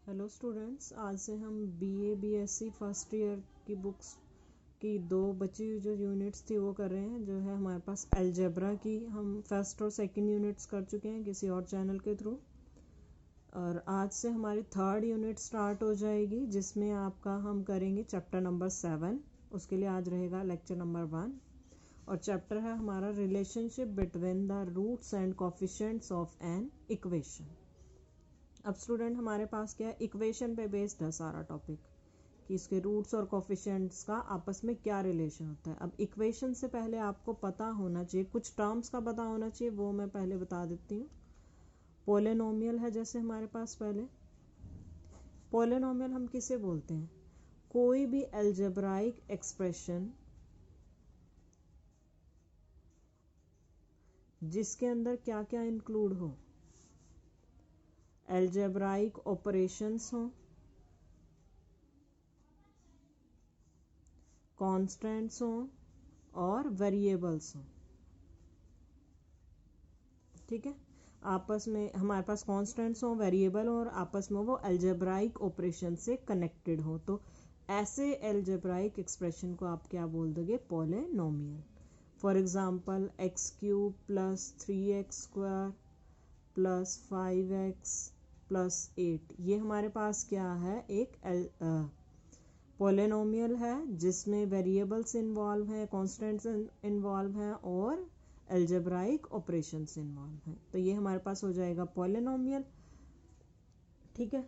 Hello students, आज से हम बीए बीएससी फर्स्ट ईयर की बुक्स की दो बची हुई जो यूनिट्स थी वो कर रहे हैं। जो है हमारे पास अलजेब्रा की हम फर्स्ट और सेकंड यूनिट्स कर चुके हैं किसी और चैनल के थ्रू, और आज से हमारी थर्ड यूनिट स्टार्ट हो जाएगी जिसमें आपका हम करेंगे चैप्टर नंबर 7। उसके लिए आज रहेगा लेक्चर नंबर 1 और चैप्टर है हमारा relationship between the roots and coefficients of an equation. अब स्टूडेंट हमारे पास क्या है, इक्वेशन पे बेस्ड है सारा टॉपिक कि इसके रूट्स और कोफिशिएंट्स का आपस में क्या रिलेशन होता है। अब इक्वेशन से पहले आपको पता होना चाहिए, कुछ टर्म्स का पता होना चाहिए, वो मैं पहले बता देती हूँ। पोलिनोमियल है जैसे हमारे पास, पहले पोलिनोमियल हम किसे बोलते हैं, कोई भी अलजेब्राइक एक्सप्रेशन जिसके अंदर क्या क्या इंक्लूड हो, अलजेब्राइक ऑपरेशंस हो, कॉन्स्टेंट्स हो और वेरिएबल्स हो। ठीक है, आपस में हमारे पास कॉन्स्टेंट्स हो, वेरिएबल हो और आपस में वो अलजेब्राइक ऑपरेशन से कनेक्टेड हो, तो ऐसे अलजेब्राइक एक्सप्रेशन को आप क्या बोल दोगे, polynomial. For example x cube plus 3x square plus 5x plus 8, ये हमारे पास क्या है, एक पोलिनोमियल है जिसमें वेरिएबल्स इन्वॉल्व हैं, कॉन्स्टेंट्स इन्वॉल्व हैं और अलजेब्राइक ऑपरेशंस इन्वॉल्व हैं, तो ये हमारे पास हो जाएगा पोलिनोमियल। ठीक है,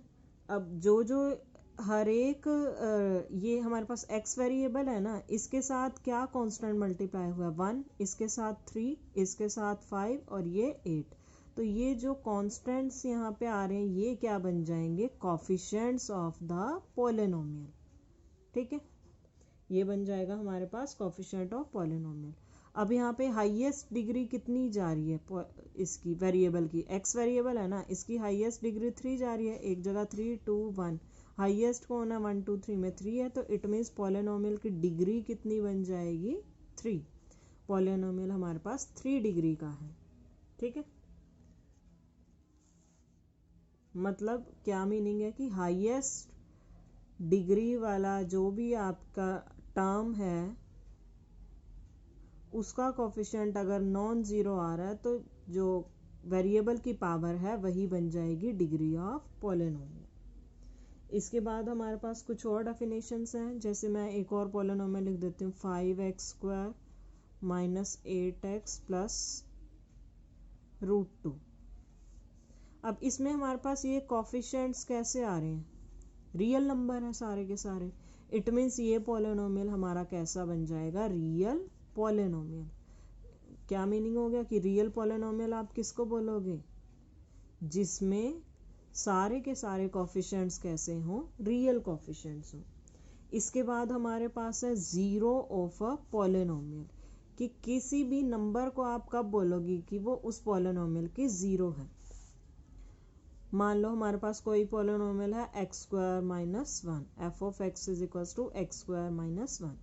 अब जो हर एक ये हमारे पास x वेरिएबल है ना, इसके साथ क्या कांस्टेंट मल्टीप्लाई हुआ है, 1, इसके साथ 3, इसके साथ 5 और ये 8, तो ये जो कांस्टेंट्स यहाँ पे आ रहे हैं ये क्या बन जाएंगे, कोफिशिएंट्स ऑफ द पोलिनोमियल। ठीक है, ये बन जाएगा हमारे पास कोफिशिएंट ऑफ पोलिनोमियल। अब यहाँ पे हाईएस्ट डिग्री कितनी जा रही है इसकी वेरिएबल की, x वेरिएबल है ना, इसकी हाईएस्ट डिग्री 3 जा रही है, एक जगह 3 2 1, हाईएस्ट कौन है 1 2 3 में 3 है, तो इट मीन्स पोलिनोमियल की डिग्री कितनी बन जाएगी, 3। पोलिनोमियल हमारे पास 3 डिग्री का है। ठीक है, मतलब क्या मीनिंग है कि हाईएस्ट डिग्री वाला जो भी आपका टर्म है उसका कोफिशिएंट अगर नॉन ज़ीरो आ रहा है तो जो वेरिएबल की पावर है वही बन जाएगी डिग्री ऑफ पोलिनोमियल। इसके बाद हमारे पास कुछ और डेफिनेशंस हैं, जैसे मैं एक और पोलिनोमियल लिख देती हूँ, 5x square minus 8x plus √2। अब इसमें हमारे पास ये कोफिशिएंट्स कैसे आ रहे हैं, रियल नंबर है सारे के सारे, इट मीन्स ये पोलिनोमियल हमारा कैसा बन जाएगा, रियल पोलिनोमियल। क्या मीनिंग हो गया कि रियल पोलिनोमियल आप किसको बोलोगे, जिसमें सारे के सारे कोफिशिएंट्स कैसे हों, रियल कोफिशिएंट्स हों। इसके बाद हमारे पास है ज़ीरो ऑफ अ पोलिनोमियल, कि किसी भी नंबर को आप कब बोलोगे कि वो उस पोलिनोमियल की ज़ीरो है। मान लो हमारे पास कोई पोलिनोमियल है x square minus 1, f of x is equals to x square minus 1।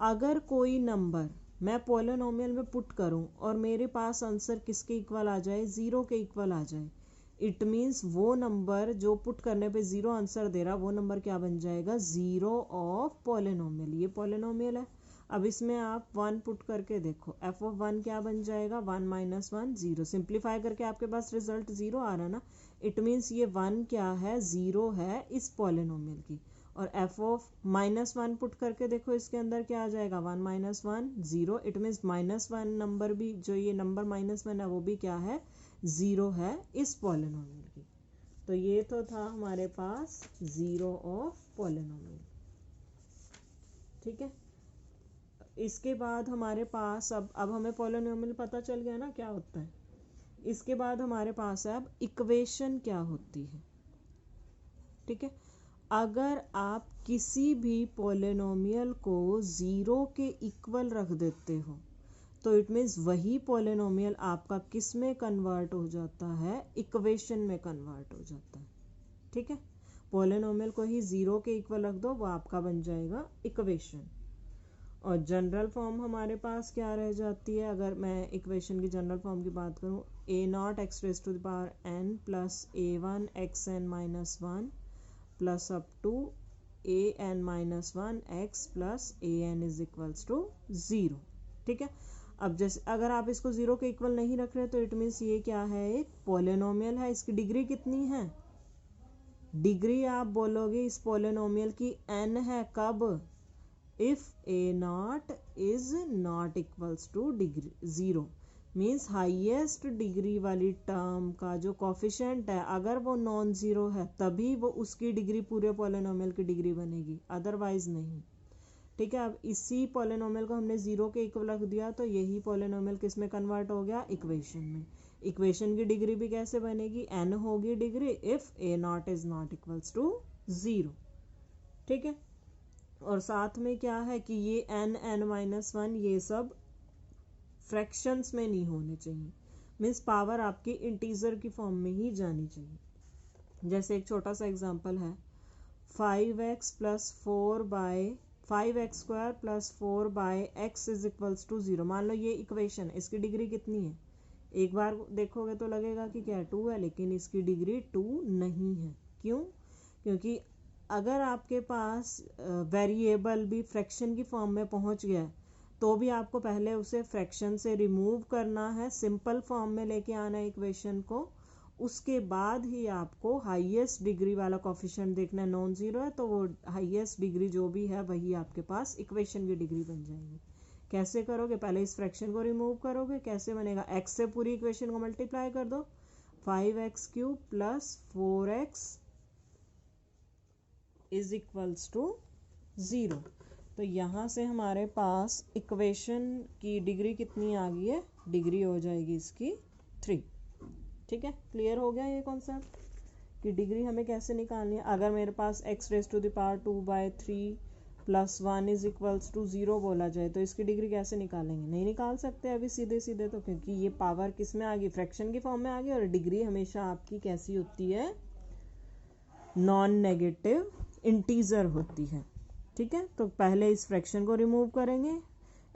अगर कोई नंबर मैं पोलिनोमियल में पुट करूं और मेरे पास आंसर किसके इक्वल आ जाए, ज़ीरो के इक्वल आ जाए, इट मीन्स वो नंबर जो पुट करने पे ज़ीरो आंसर दे रहा, वो नंबर क्या बन जाएगा, ज़ीरो ऑफ पोलिनोमियल। ये पोलिनोमियल है। अब इसमें आप 1 पुट करके देखो, एफ ऑफ 1 क्या बन जाएगा, 1 माइनस 1 ज़ीरो, सिंप्लीफाई करके आपके पास रिजल्ट ज़ीरो आ रहा ना, इट मीन्स ये 1 क्या है, ज़ीरो है इस पोलिनोमियल की। और एफ ऑफ माइनस 1 पुट करके देखो, इसके अंदर क्या आ जाएगा, 1 minus 1 zero, it means minus 1 number भी, जो ये नंबर माइनस 1 है वो भी क्या है, ज़ीरो है इस पोलिनोमियल की। तो ये तो था हमारे पास ज़ीरो ऑफ पोलिनोमियल। ठीक है, इसके बाद हमारे पास अब हमें पोलिनोमियल पता चल गया ना क्या होता है। इसके बाद हमारे पास है अब इक्वेशन क्या होती है। ठीक है, अगर आप किसी भी पोलिनोमियल को ज़ीरो के इक्वल रख देते हो तो इट मीन्स वही पोलिनोमियल आपका किस में कन्वर्ट हो जाता है, इक्वेशन में कन्वर्ट हो जाता है। ठीक है, पोलिनोमियल को ही ज़ीरो के इक्वल रख दो, वो आपका बन जाएगा इक्वेशन। और जनरल फॉर्म हमारे पास क्या रह जाती है, अगर मैं इक्वेशन की जनरल फॉर्म की बात करूँ, a0 x raise to the power n plus a1 xn minus 1 plus up to an-1 x plus an is equals to 0। ठीक है, अब जैसे अगर आप इसको 0 के इक्वल नहीं रख रहे तो इट मीन्स ये क्या है, एक पॉलिनोमियल है। इसकी डिग्री कितनी है, डिग्री आप बोलोगे इस पॉलिनोमियल की n है। कब, if a0 is not equals two degree 0, means highest degree वाली टर्म का जो कोफिशिएंट है अगर वो नॉन जीरो है तभी वो उसकी डिग्री पूरे पॉलिनोमियल की डिग्री बनेगी, अदरवाइज नहीं। ठीक है, अब इसी पॉलिनोमियल को हमने 0 के इक्वल रख दिया तो यही पॉलिनोमियल किस में कन्वर्ट हो गया, इक्वेशन में। इक्वेशन की डिग्री भी कैसे बनेगी, n होगी degree if a0 is not equals to 0। ठीक है, और साथ में क्या है कि ये n-1 ये सब फ्रैक्शंस में नहीं होने चाहिए, मीन्स पावर आपकी इंटीजर की फॉर्म में ही जानी चाहिए। जैसे एक छोटा सा एग्जांपल है 5x plus 5x square plus 4/x is equals to 0। मान लो ये इक्वेशन, इसकी डिग्री कितनी है, एक बार देखोगे तो लगेगा कि क्या 2 है, लेकिन इसकी डिग्री 2 नहीं है। क्यों, क्योंकि अगर आपके पास वेरिएबल भी फ्रैक्शन की फॉर्म में पहुंच गया है तो भी आपको पहले उसे फ्रैक्शन से रिमूव करना है, सिंपल फॉर्म में लेके आना है इक्वेशन को, उसके बाद ही आपको हाईएस्ट डिग्री वाला कोफिशिएंट देखना है। नॉन जीरो है तो वो हाईएस्ट डिग्री जो भी है वही आपके पास इक्वेशन की डिग्री बन जाएगी। कैसे करोगे, पहले इस फ्रैक्शन को रिमूव करोगे, कैसे बनेगा, x से पूरी इक्वेशन को मल्टीप्लाई कर दो, 5x³ plus 4x is equals to 0। तो यहाँ से हमारे पास इक्वेशन की डिग्री कितनी आ गई है, डिग्री हो जाएगी इसकी 3। ठीक है, क्लियर हो गया ये कॉन्सेप्ट कि डिग्री हमें कैसे निकालनी है। अगर मेरे पास x⁻³ plus 1 is equals to 0 बोला जाए तो इसकी डिग्री कैसे निकालेंगे, नहीं निकाल सकते अभी सीधे सीधे, तो क्योंकि ये पावर किस में आ गई, फ्रैक्शन की फॉर्म में आ गई, और डिग्री हमेशा आपकी कैसी होती है, नॉन नेगेटिव इंटीजर होती है। ठीक है, तो पहले इस फ्रैक्शन को रिमूव करेंगे,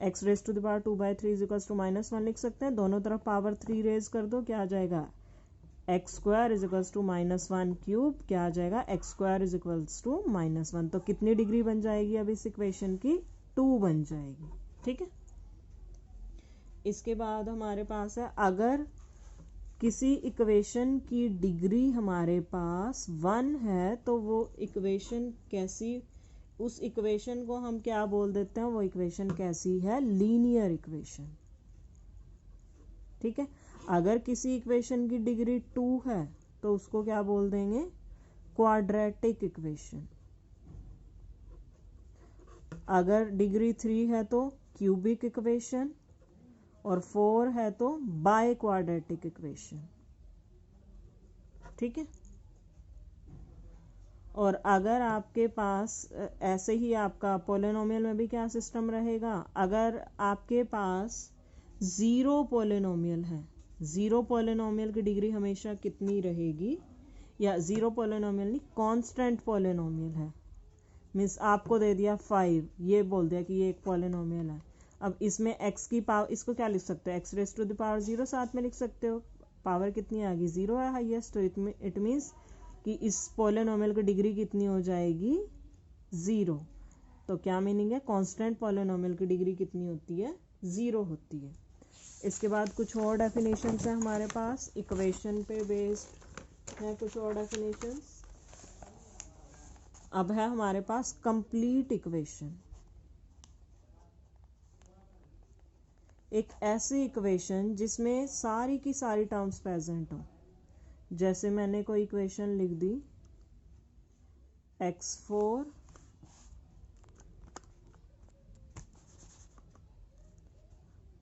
x⁻² इज इक्वल्स टू -1 लिख सकते हैं, दोनों तरफ पावर 3 रेज कर दो, क्या आ जाएगा, x² इज इक्वल्स टू -1³, क्या आ जाएगा, x² इज इक्वल्स टू -1। तो कितनी डिग्री बन जाएगी अब इस इक्वेशन की, 2 बन जाएगी। ठीक है, इसके बाद हमारे पास है अगर किसी इक्वेशन की डिग्री हमारे पास 1 है तो वो इक्वेशन कैसी, उस इक्वेशन को हम क्या बोल देते हैं, वो इक्वेशन कैसी है, लीनियर इक्वेशन। ठीक है, अगर किसी इक्वेशन की डिग्री 2 है तो उसको क्या बोल देंगे, क्वाड्रेटिक इक्वेशन। अगर डिग्री 3 है तो क्यूबिक इक्वेशन, और 4 है तो बाय क्वाड्रेटिक इक्वेशन। ठीक है, और अगर आपके पास ऐसे ही आपका पॉलिनोमियल में भी क्या सिस्टम रहेगा, अगर आपके पास 0 पॉलिनोमियल है, 0 पॉलिनोमियल की डिग्री हमेशा कितनी रहेगी, या 0 पॉलिनोमियल नहीं, कांस्टेंट पॉलिनोमियल है, मीन्स आपको दे दिया 5, ये बोल दिया कि ये एक पॉलिनोमियल है। अब इसमें x की पावर, इसको क्या लिख सकते हो, x⁻0 साथ में लिख सकते हो, पावर कितनी आ गई, 0 है हाईएस्ट, तो इट मीन्स कि इस पॉलिनोमियल की डिग्री कितनी हो जाएगी, 0। तो क्या मीनिंग है, कांस्टेंट पॉलिनोमियल की डिग्री कितनी होती है, 0 होती है। इसके बाद कुछ और डेफिनेशंस है हमारे पास, इक्वेशन पे बेस्ड है कुछ और डेफिनेशंस। अब है हमारे पास कंप्लीट इक्वेशन, एक ऐसी इक्वेशन जिसमें सारी की सारी टर्म्स प्रेजेंट हो। जैसे मैंने कोई इक्वेशन लिख दी, x4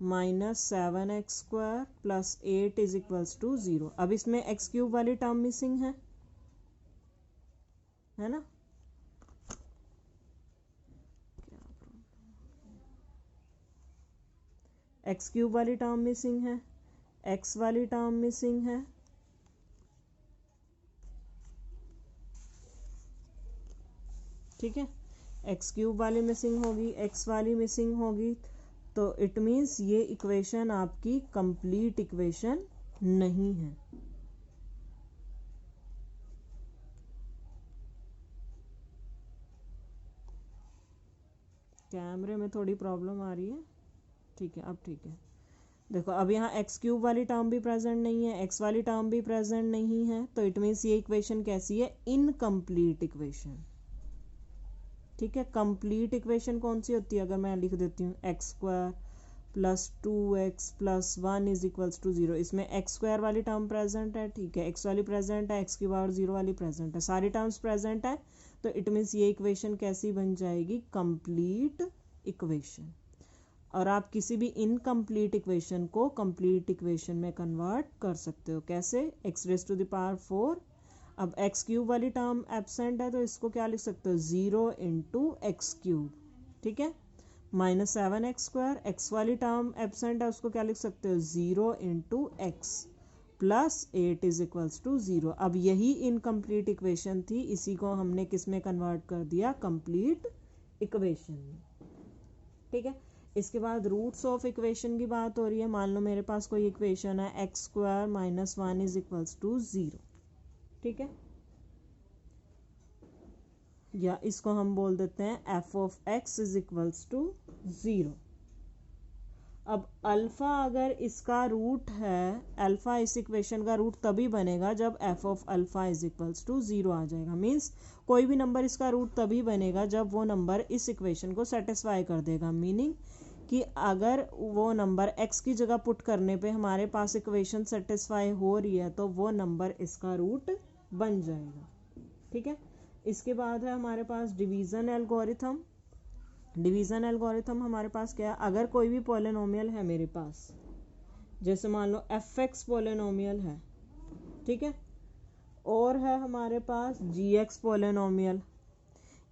-7x² plus 8 is equals to 0। अब इसमें x³ वाली टर्म मिसिंग है ना, x³ वाली टर्म मिसिंग है, x वाली टर्म मिसिंग है, ठीक है, x³ वाली मिसिंग होगी, x वाली मिसिंग होगी, तो इट मीन्स ये इक्वेशन आपकी कंप्लीट इक्वेशन नहीं है। कैमरे में थोड़ी प्रॉब्लम आ रही है। ठीक है, अब ठीक है। देखो अब यहाँ एक्स क्यूब वाली टर्म भी प्रेजेंट नहीं है, एक्स वाली टर्म भी प्रेजेंट नहीं है, तो इट मीन्स ये इक्वेशन कैसी है? Incomplete equation. ठीक है, कंप्लीट इक्वेशन कौन सी होती है? अगर मैं लिख देती हूँ x square plus 2x plus 1 is equals to 0, इसमें एक्स स्क्वायर वाली टर्म प्रेजेंट है, ठीक है, एक्स वाली प्रेजेंट है, एक्स की पावर 0 वाली प्रेजेंट है, सारी टर्म्स प्रेजेंट है, तो इट मीन्स ये इक्वेशन कैसी बन जाएगी? Complete equation. और आप किसी भी इनकम्प्लीट इक्वेशन को कंप्लीट इक्वेशन में कन्वर्ट कर सकते हो। कैसे? X raise to the power 4। अब एक्स क्यूब वाली टर्म एब्सेंट है, तो इसको क्या लिख सकते हो? 0 इंटू एक्स क्यूब, ठीक है, माइनस 7x स्क्वायर। एक्स वाली टर्म एब्सेंट है, उसको क्या लिख सकते हो? 0 into x plus 8 is equals to 0। अब यही इनकम्प्लीट इक्वेशन थी, इसी को हमने किस में कन्वर्ट कर दिया? कंप्लीट इक्वेशन में। ठीक है, इसके बाद रूट्स ऑफ इक्वेशन की बात हो रही है। मान लो मेरे पास कोई इक्वेशन है x square minus 1 is equals to 0, ठीक है, या इसको हम बोल देते हैं f of x is equals to 0। अब अल्फा अगर इसका रूट है, अल्फा इस इक्वेशन का रूट तभी बनेगा जब f of alpha is equals to 0 आ जाएगा। मीन्स कोई भी नंबर इसका रूट तभी बनेगा जब वो नंबर इस इक्वेशन को सेटिस्फाई कर देगा। मीनिंग कि अगर वो नंबर x की जगह पुट करने पे हमारे पास इक्वेशन सेटिस्फाई हो रही है, तो वो नंबर इसका रूट बन जाएगा। ठीक है, इसके बाद है हमारे पास डिवीज़न एल्गोरिथम। डिवीज़न एल्गोरिथम हमारे पास क्या है? अगर कोई भी पॉलिनोमियल है मेरे पास, जैसे मान लो एफ एक्स पॉलिनोमियल है, ठीक है, और है हमारे पास जी एक्स पॉलिनोमियल,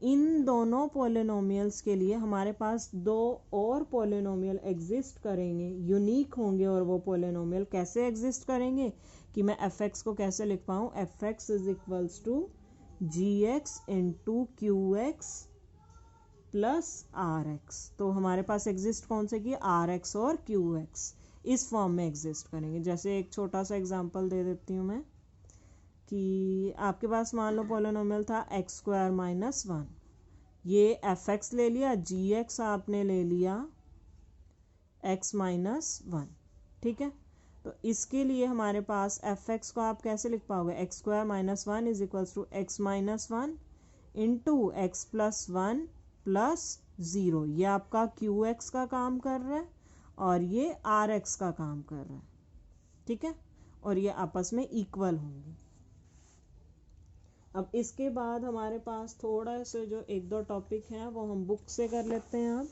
इन दोनों पॉलिनोमियल्स के लिए हमारे पास दो और पॉलिनोमियल एग्जिस्ट करेंगे, यूनिक होंगे। और वो पॉलिनोमियल कैसे एग्जिस्ट करेंगे कि मैं एफ एक्स को कैसे लिख पाऊँ? F x is equals to g x into q x plus r x. तो हमारे पास एग्जिस्ट कौन से की? आर एक्स और क्यू एक्स, इस फॉर्म में एग्जिस्ट करेंगे। जैसे एक छोटा सा एग्जांपल दे देती हूँ मैं कि आपके पास मान लो पॉलिनोमियल था एक्स स्क्वायर माइनस 1, ये एफ एक्स ले लिया, जी एक्स आपने ले लिया एक्स माइनस 1, ठीक है। तो इसके लिए हमारे पास एफ एक्स को आप कैसे लिख पाओगे? X square minus 1 is equals to x minus 1 into x plus 1 plus 0। ये आपका क्यू एक्स का काम कर रहा है और ये आर एक्स का काम कर रहा है, ठीक है, और ये आपस में इक्वल होंगे। अब इसके बाद हमारे पास थोड़ा से जो एक दो टॉपिक हैं वो हम बुक से कर लेते हैं। अब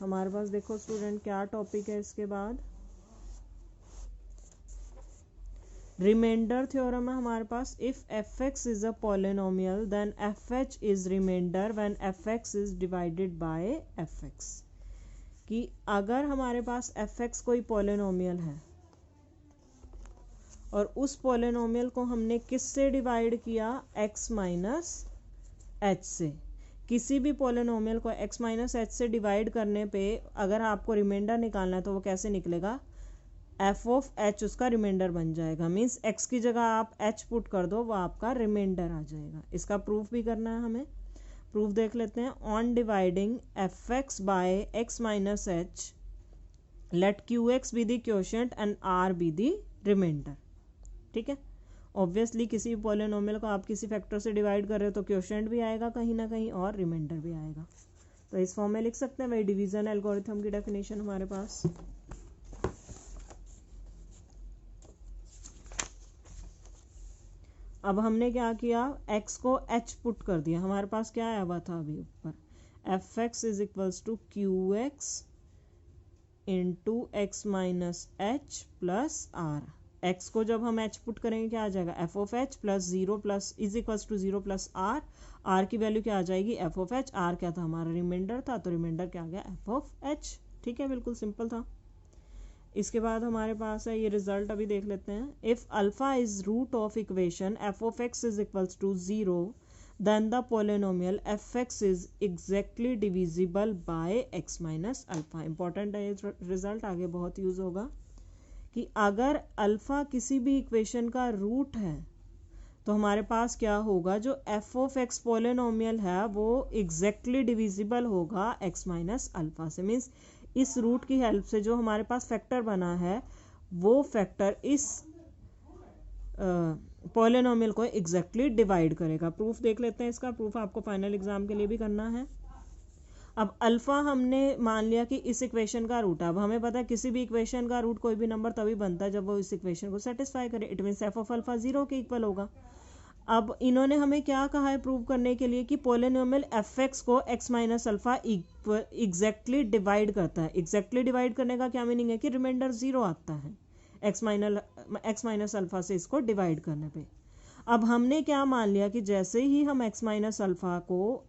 हमारे पास देखो स्टूडेंट क्या टॉपिक है इसके बाद, रिमाइंडर थ्योरम है हमारे पास। If f x is a polynomial then f h is remainder when f x is divided by f x. कि अगर हमारे पास एफ एक्स कोई पॉलिनोमियल है और उस पॉलिनोमियल को हमने किससे डिवाइड किया? x माइनस एच से। किसी भी पॉलिनोमियल को x माइनस एच से डिवाइड करने पे अगर आपको रिमाइंडर निकालना है तो वो कैसे निकलेगा? f ऑफ h उसका रिमाइंडर बन जाएगा। मीन्स x की जगह आप h पुट कर दो, वो आपका रिमाइंडर आ जाएगा। इसका प्रूफ भी करना है हमें, प्रूफ देख लेते हैं। On dividing f x by x minus h let q x be the quotient and r be the remainder. ठीक है, ऑब्वियसली किसी पॉलिनोमियल को आप किसी फैक्टर से डिवाइड कर रहे हो तो क्वोशिएंट भी आएगा कहीं ना कहीं और रिमाइंडर भी आएगा। तो इस फॉर्म में लिख सकते हैं। वही डिवीजन एल्गोरिथम की डेफिनेशन हमारे पास। अब हमने क्या किया? x को h पुट कर दिया। हमारे पास क्या आया हुआ था अभी ऊपर? F x is equals to q x into x minus h plus r. x को जब हम h पुट करेंगे क्या आ जाएगा? F of h plus 0 plus is equals to 0 plus r. R की वैल्यू क्या आ जाएगी? F of h। आर क्या था? हमारा रिमाइंडर था, तो रिमाइंडर क्या आ गया? F of h। ठीक है, बिल्कुल सिंपल था। इसके बाद हमारे पास है ये रिजल्ट, अभी देख लेते हैं। If alpha is root of equation f of x is equals to 0 then the polynomial f x is exactly divisible by x minus alpha. Important है ये रिजल्ट, आगे बहुत यूज होगा। कि अगर अल्फा किसी भी इक्वेशन का रूट है तो हमारे पास क्या होगा, जो एफ ऑफ एक्स पॉलिनोमियल है वो एग्जैक्टली डिविजिबल होगा एक्स माइनस अल्फा से। मीन्स इस रूट की हेल्प से जो हमारे पास फैक्टर बना है वो फैक्टर इस पॉलिनोमियल को एग्जैक्टली डिवाइड करेगा। प्रूफ देख लेते हैं इसका। प्रूफ आपको फाइनल एग्जाम के लिए भी करना है। अब अल्फा हमने मान लिया कि इस इक्वेशन का रूट है। अब हमें पता है किसी भी इक्वेशन का रूट कोई भी नंबर तभी बनता है जब वो इस इक्वेशन को सेटिस्फाई करे। It means F of alpha 0 के इक्वल होगा। अब इन्होंने हमें क्या कहा है प्रूव करने के लिए कि पॉलिनोमियल एफ एक्स को x minus alpha exactly divide करता है। एग्जैक्टली डिवाइड करने का क्या मीनिंग है कि रिमाइंडर 0 आता है एक्स माइनस अल्फा से इसको डिवाइड करने पे। अब हमने क्या मान लिया कि जैसे ही हम एक्स माइनस अल्फा को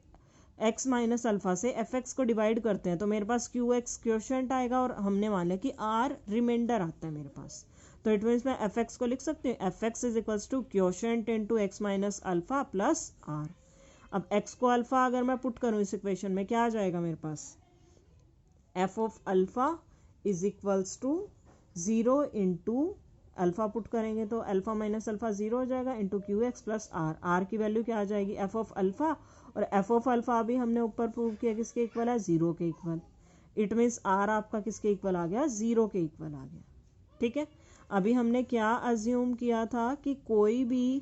एक्स माइनस अल्फा से एफ एक्स को डिवाइड करते हैं तो मेरे पास क्यू एक्स क्वोशिएंट आएगा और हमने मान लिया कि आर रिमाइंडर आता है मेरे पास। तो इट मीन्स मैं एफ एक्स को लिख सकती हूँ f x is equals to quotient into x minus alpha plus r. अब एक्स को अल्फा अगर मैं पुट करूँ इस इक्वेशन में क्या आ जाएगा मेरे पास, f of alpha is equals to 0 into alpha put करेंगे तो अल्फा माइनस अल्फा 0 हो जाएगा into q x plus r. R की वैल्यू क्या आ जाएगी, एफ ऑफ अल्फा, और एफ ऑफ अल्फा भी हमने ऊपर प्रूव किया किसके इक्वल है, 0 के इक्वल। इट मीन्स आर आपका किसके इक्वल आ गया, 0 के इक्वल आ गया। ठीक है, अभी हमने क्या अज्यूम किया था कि कोई भी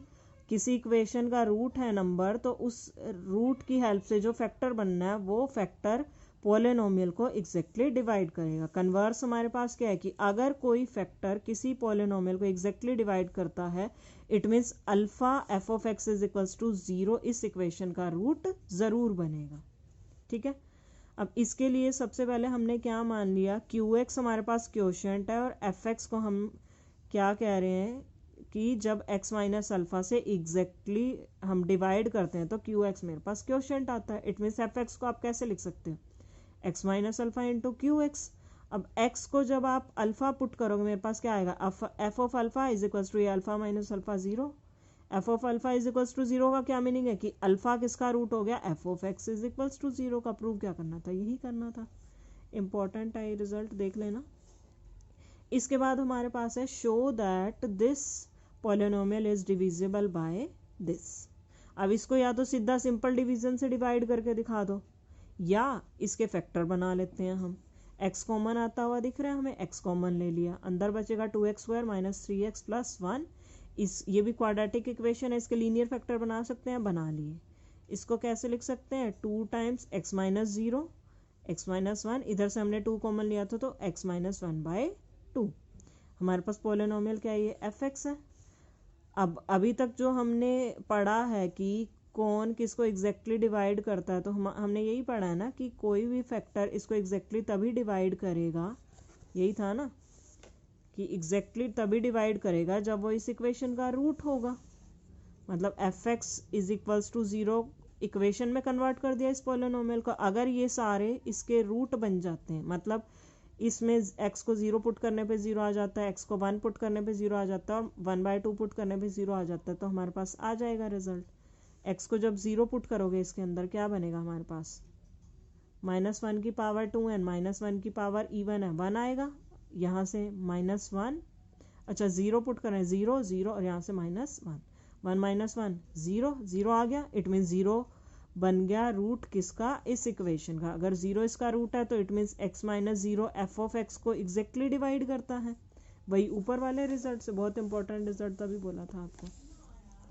किसी इक्वेशन का रूट है नंबर, तो उस रूट की हेल्प से जो फैक्टर बनना है वो फैक्टर पॉलिनोमियल को एग्जैक्टली डिवाइड करेगा। कन्वर्स हमारे पास क्या है कि अगर कोई फैक्टर किसी पॉलिनोमियल को एग्जैक्टली डिवाइड करता है it means alpha f of x is equals to 0 इस इक्वेशन का रूट जरूर बनेगा। ठीक है, अब इसके लिए सबसे पहले हमने क्या मान लिया, क्यू एक्स हमारे पास क्वोशिएंट है और एफ एक्स को हम क्या कह रहे हैं कि जब x माइनस अल्फा से एग्जैक्टली हम डिवाइड करते हैं तो क्यू एक्स मेरे पास क्वोशिएंट आता है। इट मीन्स एफ एक्स को आप कैसे लिख सकते हो, x minus alpha into q x. अब x को जब आप अल्फा पुट करोगे मेरे पास क्या आएगा, f of alpha is equals to alpha minus alpha 0। F of alpha is equals to 0 का क्या मीनिंग है कि अल्फा किसका रूट हो गया, f of x is equals to 0 का। प्रूव क्या करना था, यही करना था। इंपॉर्टेंट है, रिजल्ट देख लेना। इसके बाद हमारे पास है show that this polynomial is divisible by this. अब इसको या तो सीधा सिंपल डिवीजन से डिवाइड करके दिखा दो या इसके फैक्टर बना लेते हैं हम। x कॉमन आता हुआ दिख रहा है हमें, x कॉमन ले लिया, अंदर बचेगा 2x square minus 3x plus 1। ये भी क्वाड्रेटिक इक्वेशन है, इसके लीनियर फैक्टर बना सकते हैं, बना लिए। इसको कैसे लिख सकते हैं, 2 times x minus 0 x minus 1, इधर से हमने 2 कॉमन लिया था तो x माइनस 1 बाय 2। हमारे पास पॉलिनोमियल क्या है, ये एफ एक्स है। अब अभी तक जो हमने पढ़ा है कि कौन किसको एग्जैक्टली डिवाइड करता है, तो हमने यही पढ़ा है ना कि कोई भी फैक्टर इसको एग्जैक्टली तभी डिवाइड करेगा, यही था ना कि एग्जैक्टली तभी डिवाइड करेगा जब वो इस इक्वेशन का रूट होगा। मतलब f x is equals to 0 equation में कन्वर्ट कर दिया इस पॉलिनोमियल को। अगर ये सारे इसके रूट बन जाते हैं, मतलब इसमें x को 0 पुट करने पे 0 आ जाता है, x को 1 पुट करने पे 0 आ जाता है और 1/2 पुट करने पे 0 आ जाता है, तो हमारे पास आ जाएगा रिजल्ट। x को जब 0 पुट करोगे इसके अंदर क्या बनेगा हमारे पास, -1 की पावर 2n माइनस 1 की पावर इवन है 1 आएगा, यहाँ से -1, अच्छा 0 पुट करें 0 0 और यहाँ से -1, 1 माइनस 1 0 0 आ गया। इट मीन्स 0 बन गया रूट किसका, इस इक्वेशन का। अगर 0 इसका रूट है तो it means x minus 0 f of x को एग्जैक्टली डिवाइड करता है, वही ऊपर वाले रिजल्ट से। बहुत इंपॉर्टेंट रिजल्ट तभी बोला था आपको।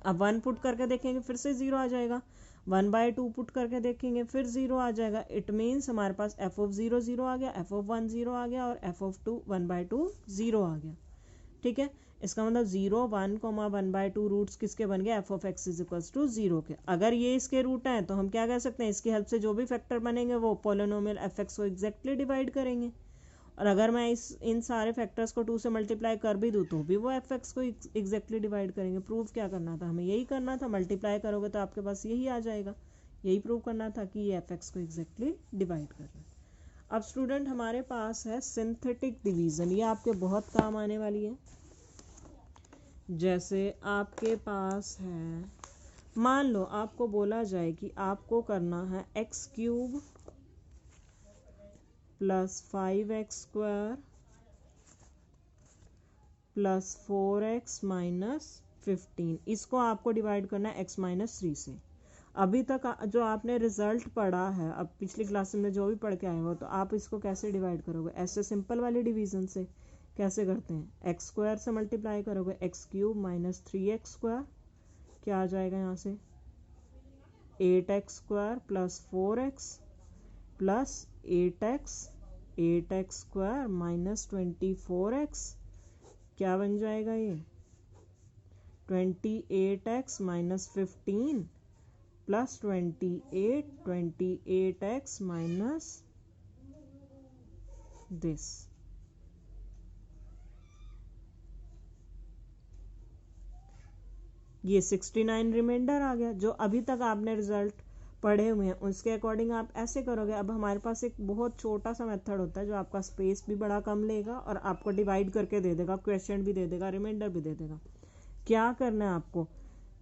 अब 1 पुट करके देखेंगे फिर से 0 आ जाएगा, 1/2 पुट करके देखेंगे फिर 0 आ जाएगा। इट मीन्स हमारे पास एफ ऑफ 0 0 आ गया, एफ ऑफ 1 0 आ गया और एफ ऑफ 2 1/2 0 आ गया। ठीक है, इसका मतलब 0 1 1/2 रूट्स किसके बन गए, f of x is equals to 0 के। अगर ये इसके रूट हैं तो हम क्या कह सकते हैं, इसकी हेल्प से जो भी फैक्टर बनेंगे वो पॉलिनोमियल एफ एक्स को एग्जैक्टली डिवाइड करेंगे। और अगर मैं इन सारे फैक्टर्स को 2 से मल्टीप्लाई कर भी दूँ तो भी वो एफ एक्स को एग्जैक्टली डिवाइड करेंगे। प्रूव क्या करना था, हमें यही करना था। मल्टीप्लाई करोगे तो आपके पास यही आ जाएगा, यही प्रूव करना था कि ये एफ एक्स को एग्जैक्टली डिवाइड करना। अब स्टूडेंट हमारे पास है सिंथेटिक डिवीज़न, ये आपके बहुत काम आने वाली है। जैसे आपके पास है, मान लो आपको बोला जाए कि आपको करना है x³ plus 5x² plus 4x minus 15। इसको आपको डिवाइड करना है x माइनस 3 से। अभी तक जो आपने रिजल्ट पढ़ा है, अब पिछली क्लास में जो भी पढ़ के आए हो, तो आप इसको कैसे डिवाइड करोगे? ऐसे सिंपल वाली डिवीजन से। कैसे करते हैं? एक्स स्क्वायर से मल्टीप्लाई करोगे, x cube minus 3x square, क्या आ जाएगा यहाँ से? 8x square plus 4x plus 8x square minus 24x, क्या बन जाएगा ये? 28x minus 15 plus 28x minus this. ये 69 रिमाइंडर आ गया। जो अभी तक आपने रिजल्ट पढ़े हुए हैं उसके अकॉर्डिंग आप ऐसे करोगे। अब हमारे पास एक बहुत छोटा सा मेथड होता है जो आपका स्पेस भी बड़ा कम लेगा और आपको डिवाइड करके दे देगा, क्वेश्चन भी दे देगा, रिमाइंडर भी दे देगा। क्या करना है आपको?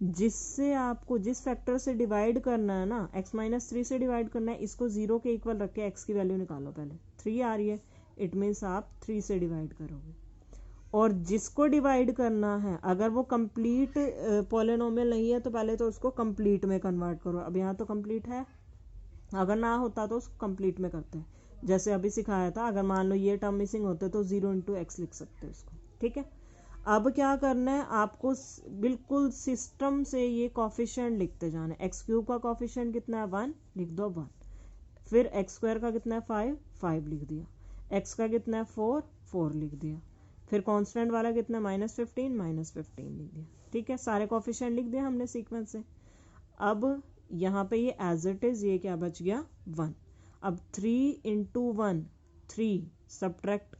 जिससे आपको जिस फैक्टर से डिवाइड करना है ना, x माइनस 3 से डिवाइड करना है, इसको 0 के इक्वल रख के x की वैल्यू निकालो। पहले 3 आ रही है, इट मीन्स आप 3 से डिवाइड करोगे। और जिसको डिवाइड करना है, अगर वो कंप्लीट पॉलिनोमियल नहीं है तो पहले तो उसको कंप्लीट में कन्वर्ट करो। अब यहाँ तो कंप्लीट है, अगर ना होता तो उसको कंप्लीट में करते हैं। जैसे अभी सिखाया था, अगर मान लो ये टर्म मिसिंग होते तो 0 इंटू एक्स लिख सकते हो इसको। ठीक है, अब क्या करना है आपको? बिल्कुल सिस्टम से ये कॉफिशिएंट लिखते जाना है। एक्स क्यूब का कॉफिशिएंट कितना है? 1, लिख दो 1। फिर एक्स स्क्वायर का कितना है? 5 लिख दिया। एक्स का कितना है? 4 लिख दिया। फिर कांस्टेंट वाला कितना है? माइनस 15 लिख दिया। ठीक है, सारे कॉफिशिएंट लिख दिया हमने सीक्वेंस से। अब यहाँ पे ये एज इट इज, ये क्या बच गया? 1। अब 3 इंटू 1 3, सब्ट्रैक्ट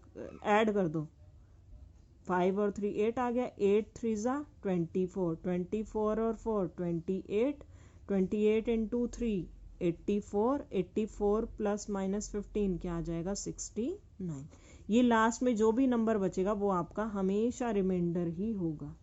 ऐड कर दो, 5 और 3 8 आ गया। 8 3 जा 24, 24 और 4 28, 28 इंटू 3 84, 84 प्लस माइनस 15 क्या आ जाएगा? 69। ये लास्ट में जो भी नंबर बचेगा वो आपका हमेशा रिमाइंडर ही होगा।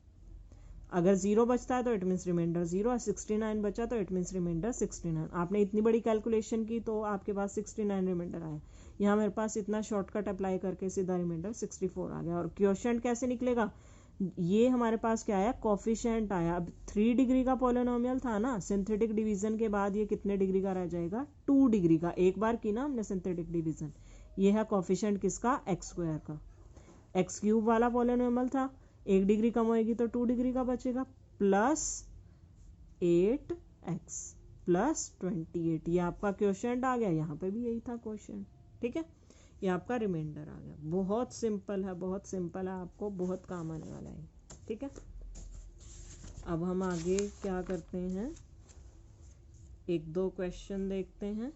अगर 0 बचता है तो इट मीन्स रिमाइंडर 0, और 69 बचा तो इट मीन्स रिमाइंडर 69। आपने इतनी बड़ी कैलकुलेशन की तो आपके पास 69 रिमाइंडर आया। यहाँ मेरे पास इतना शॉर्टकट अप्लाई करके सीधा रिमाइंडर 64 आ गया। और क्वोशिएंट कैसे निकलेगा? ये हमारे पास क्या आया? कॉफिशिएंट आया। अब 3 डिग्री का पॉलिनोमियल था ना, सिंथेटिक डिवीजन के बाद ये कितने डिग्री का रह जाएगा? 2 डिग्री का। एक बार की ना हमने सिंथेटिक डिवीजन। ये है कॉफिशिएंट किसका? एक्स स्क्वायर का। एक्स क्यूब वाला पॉलिनोमियल था, 1 डिग्री कम होएगी तो 2 डिग्री का बचेगा, प्लस 8x प्लस 28। ये आपका क्वोशिएंट आ गया। यहाँ पे भी यही था क्वोशिएंट। ठीक है, ये आपका रिमाइंडर आ गया। बहुत सिंपल है, बहुत सिंपल है, आपको बहुत काम आने वाला है। ठीक है, अब हम आगे क्या करते हैं? 1-2 क्वेश्चन देखते हैं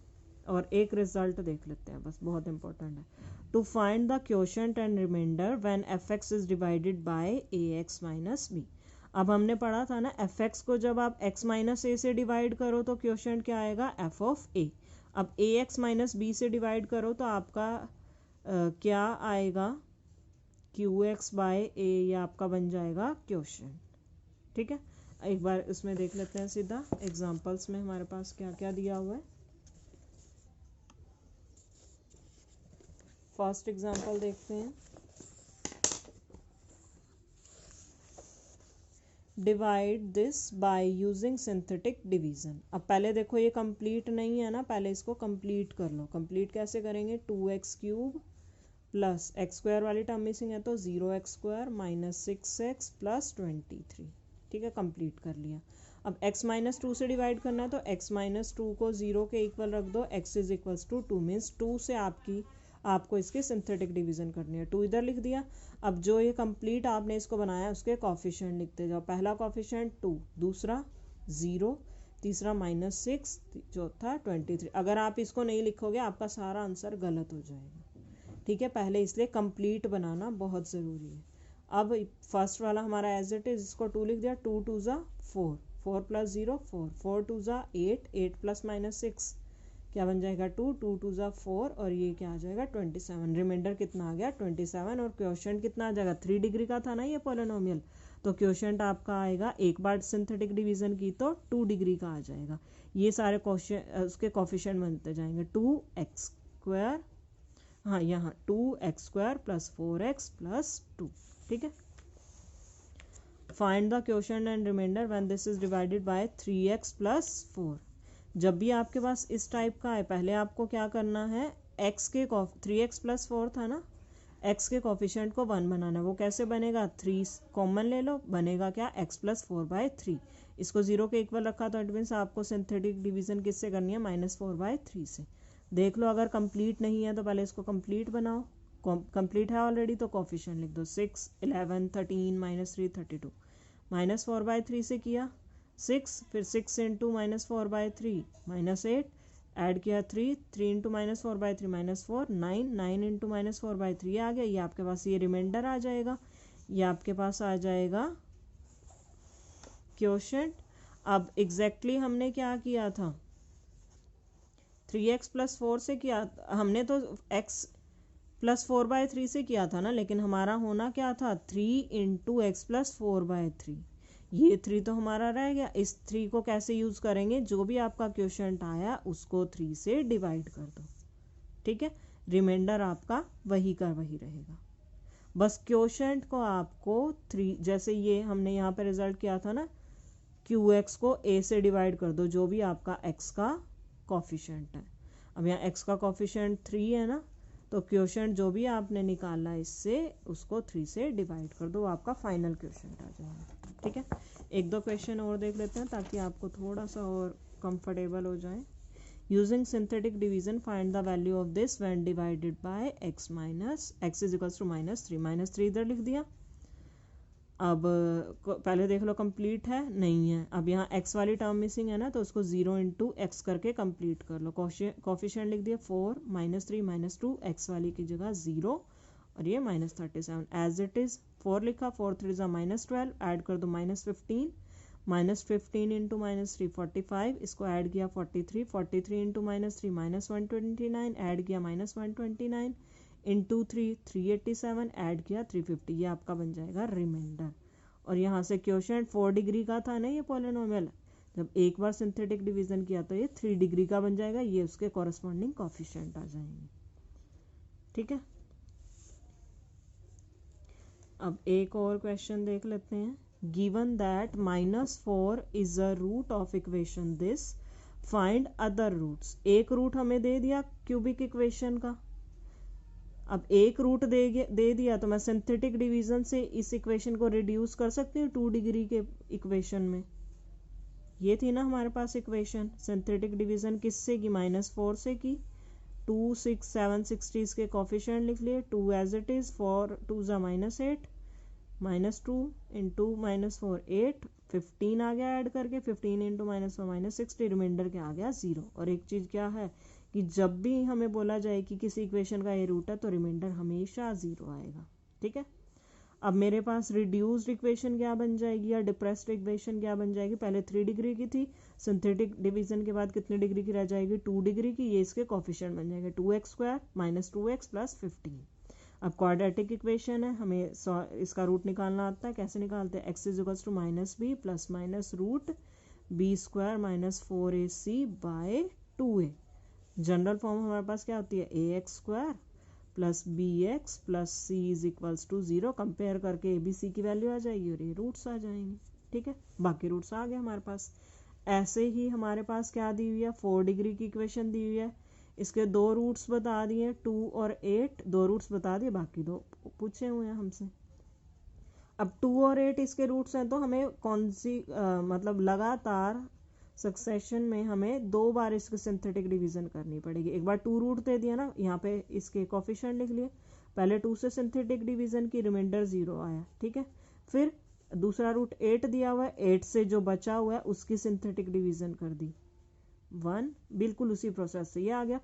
और एक रिजल्ट देख लेते हैं बस, बहुत इंपॉर्टेंट है। To find the quotient and remainder when fx is divided by ax minus b। अब हमने पढ़ा था ना, fx को जब आप x माइनस a से डिवाइड करो तो क्वोशिएंट क्या आएगा? f of a। अब ax माइनस b से डिवाइड करो तो आपका क्या आएगा? qx बाय a, ये आपका बन जाएगा क्वोशिएंट। ठीक है, एक बार इसमें देख लेते हैं सीधा एग्जांपल्स में हमारे पास क्या क्या दिया हुआ है। फर्स्ट एग्जांपल देखते हैं, divide this by using synthetic division. अब पहले देखो ये कंप्लीट नहीं है ना, पहले इसको कंप्लीट कर लो। कंप्लीट कैसे करेंगे? 2x cube plus x square वाली टर्म मिसिंग है तो 0x square minus 6x plus 23। ठीक है, कंप्लीट कर लिया। अब x माइनस 2 से डिवाइड करना है तो x माइनस 2 को 0 के इक्वल रख दो, x is equals to 2 means 2 से आपको इसकी सिंथेटिक डिवीजन करनी है। 2 इधर लिख दिया। अब जो ये कंप्लीट आपने इसको बनाया उसके कॉफिशिएंट लिखते जाओ। पहला कॉफिशिएंट 2, दूसरा 0, तीसरा माइनस 6, चौथा 23। अगर आप इसको नहीं लिखोगे आपका सारा आंसर गलत हो जाएगा। ठीक है, पहले इसलिए कंप्लीट बनाना बहुत ज़रूरी है। अब फर्स्ट वाला हमारा एज इट इज, इसको 2 लिख दिया। 2 2 ज़ा 4, 4 प्लस 0 4, 4 2 ज़ा 8, 8 प्लस माइनस 6 क्या बन जाएगा? 2, 2 2 ज़ा 4 और ये क्या आ जाएगा? 27। रिमाइंडर कितना आ गया? 27। और क्वोशिएंट कितना आ जाएगा? 3 डिग्री का था ना ये पॉलिनोमियल, तो क्वोशिएंट आपका आएगा, एक बार सिंथेटिक डिवीजन की तो 2 डिग्री का आ जाएगा। ये सारे उसके कॉफिशिएंट बनते जाएंगे। 2x स्क्वायर, हाँ यहाँ 2x square plus 4x plus 2। ठीक है, find the quotient and remainder when this is divided by 3x plus 4। जब भी आपके पास इस टाइप का है, पहले आपको क्या करना है, x के 3x प्लस 4 था ना, x के कोफिशिएंट को 1 बनाना है। वो कैसे बनेगा, 3 कॉमन ले लो, बनेगा क्या, x प्लस 4/3। इसको 0 के इक्वल रखा तो इट मीन्स आपको सिंथेटिक डिवीजन किससे करनी है, -4/3 से। देख लो, अगर कंप्लीट नहीं है तो पहले इसको कंप्लीट बनाओ। कंप्लीट है ऑलरेडी तो कोफिशिएंट लिख दो, 6, 11, 13, -3, 32। -4/3 से किया 6, फिर 6 इंटू -4/3 -8, ऐड किया 3, 3 इंटू -4/3 -4, 9, 9 इंटू -4/3 आ गया। ये आपके पास ये रिमाइंडर आ जाएगा, ये आपके पास आ जाएगा क्वोशंट। अब एग्जैक्टली हमने क्या किया था, 3x प्लस 4 से किया, हमने तो x प्लस 4/3 से किया था ना, लेकिन हमारा होना क्या था, 3 इंटू एक्स प्लस 4/3। ये 3 तो हमारा रह गया। इस 3 को कैसे यूज करेंगे, जो भी आपका क्वोशंट आया उसको 3 से डिवाइड कर दो, ठीक है। रिमाइंडर आपका वही का वही रहेगा। बस क्वोशंट को आपको 3, जैसे ये हमने यहाँ पे रिजल्ट किया था ना, QX को A से डिवाइड कर दो, जो भी आपका x का कोफिशिएंट है। अब यहाँ x का कोफिशिएंट 3 है ना, तो क्वोशंट जो भी आपने निकाला इससे, उसको 3 से डिवाइड कर दो, आपका फाइनल क्वोशंट आ जाएगा, ठीक है। एक दो क्वेश्चन और देख लेते हैं ताकि आपको थोड़ा सा और कंफर्टेबल हो जाए। Using synthetic division find the value of this when divided by x is equals to -3 इधर लिख दिया। अब पहले देख लो कंप्लीट है, नहीं है। अब यहाँ x वाली टर्म मिसिंग है ना, तो उसको 0 इंटू एक्स करके कंप्लीट कर लो। कोफिशिएंट लिख दिया 4, -3, -2, x वाली की जगह 0 और ये -37 एज इट इज। 4 लिखा, 4 3 -12, ऐड कर दो -15, -15 इंटू -3 45, इसको ऐड किया 43, 43 इंटू -3 -129, ऐड किया -129 इंटू 3 387, ऐड किया 350। ये आपका बन जाएगा रिमाइंडर। और यहाँ से क्वोशंट 4 डिग्री का था ना ये पॉलिनोमियल, जब एक बार सिंथेटिक डिवीजन किया तो ये 3 डिग्री का बन जाएगा। ये उसके कॉरेस्पॉन्डिंग कोफिशिएंट आ जाएंगे, ठीक है। अब एक और क्वेश्चन देख लेते हैं। Given that -4 is a root of equation this, find other roots. एक रूट हमें दे दिया क्यूबिक इक्वेशन का। अब एक रूट दे दिया तो मैं सिंथेटिक डिवीजन से इस इक्वेशन को रिड्यूस कर सकती हूँ 2 डिग्री के इक्वेशन में। ये थी ना हमारे पास इक्वेशन, सिंथेटिक डिवीजन किससे की, -4 से की। 2, 6, 7, 60 इसके कोफिशिएंट लिख लिए, 2 एज इट इज, 4 2 -8, -2 इंटू -4 8, 15 आ गया ऐड करके, 15 इंटू -4 -60, रिमाइंडर क्या आ गया 0। और एक चीज़ क्या है कि जब भी हमें बोला जाए कि किसी इक्वेशन का ये रूट है तो रिमाइंडर हमेशा 0 आएगा, ठीक है। अब मेरे पास रिड्यूस्ड इक्वेशन क्या बन जाएगी या डिप्रेस्ड इक्वेशन क्या बन जाएगी, पहले 3 डिग्री की थी, सिंथेटिक डिवीजन के बाद कितनी डिग्री की रह जाएगी, 2 डिग्री की। ये इसके कोफिशिएंट बन जाएंगे 2x² -2x + 15। अब क्वाड्रेटिक इक्वेशन है, हमें इसका रूट निकालना आता है। कैसे निकालते हैं, x = -b ± root b² - 4ac/2a। General form हमारे पास क्या होती है, ax² + bx + c = 0। कंपेयर करके abc की वैल्यू आ जाएगी और ये रूट्स आ जाएंगे, ठीक है। बाकी रूट्स आ गए हमारे पास। ऐसे ही हमारे पास क्या दी हुई है, 4 डिग्री की इक्वेशन दी हुई है, इसके 2 रूट्स बता दिए 2 और 8, 2 रूट्स बता दिए, बाकी 2 पूछे हुए हैं हमसे। अब 2 और 8 इसके रूट्स हैं तो हमें कौन सी मतलब लगातार सक्सेशन में हमें 2 बार इसके सिंथेटिक डिवीजन करनी पड़ेगी। एक बार 2 रूट दे दिया ना, यहाँ पे इसके कोफिशिएंट लिख लिए, पहले 2 से सिंथेटिक डिवीजन की, रिमाइंडर 0 आया, ठीक है। फिर दूसरा रूट 8 दिया हुआ है, 8 से जो बचा हुआ है उसकी सिंथेटिक डिवीजन कर दी 1, बिल्कुल उसी प्रोसेस से ये आ गया।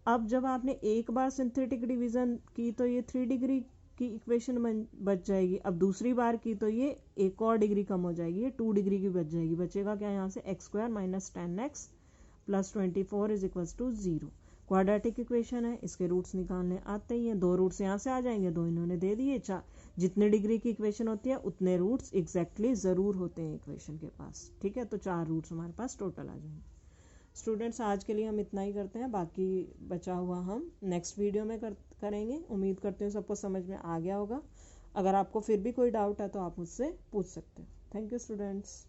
अब जब आपने एक बार सिंथेटिक डिवीजन की तो ये 3 डिग्री की इक्वेशन बच जाएगी। अब दूसरी बार की तो ये एक और डिग्री कम हो जाएगी, ये 2 डिग्री की बच जाएगी। बचेगा क्या यहाँ से, x² - 10x + 24 = 0। क्वाड्रेटिक इक्वेशन है, इसके रूट्स निकालने आते ही हैं। 2 रूट्स यहाँ से आ जाएंगे, 2 इन्होंने दे दिए। जितने डिग्री की इक्वेशन होती है उतने रूट्स एग्जैक्टली ज़रूर होते हैं इक्वेशन के पास, ठीक है। तो 4 रूट्स हमारे पास टोटल आ जाएंगे। स्टूडेंट्स, आज के लिए हम इतना ही करते हैं, बाकी बचा हुआ हम नेक्स्ट वीडियो में करेंगे। उम्मीद करते हैं सबको समझ में आ गया होगा। अगर आपको फिर भी कोई डाउट है तो आप मुझसे पूछ सकते हैं। Thank you students.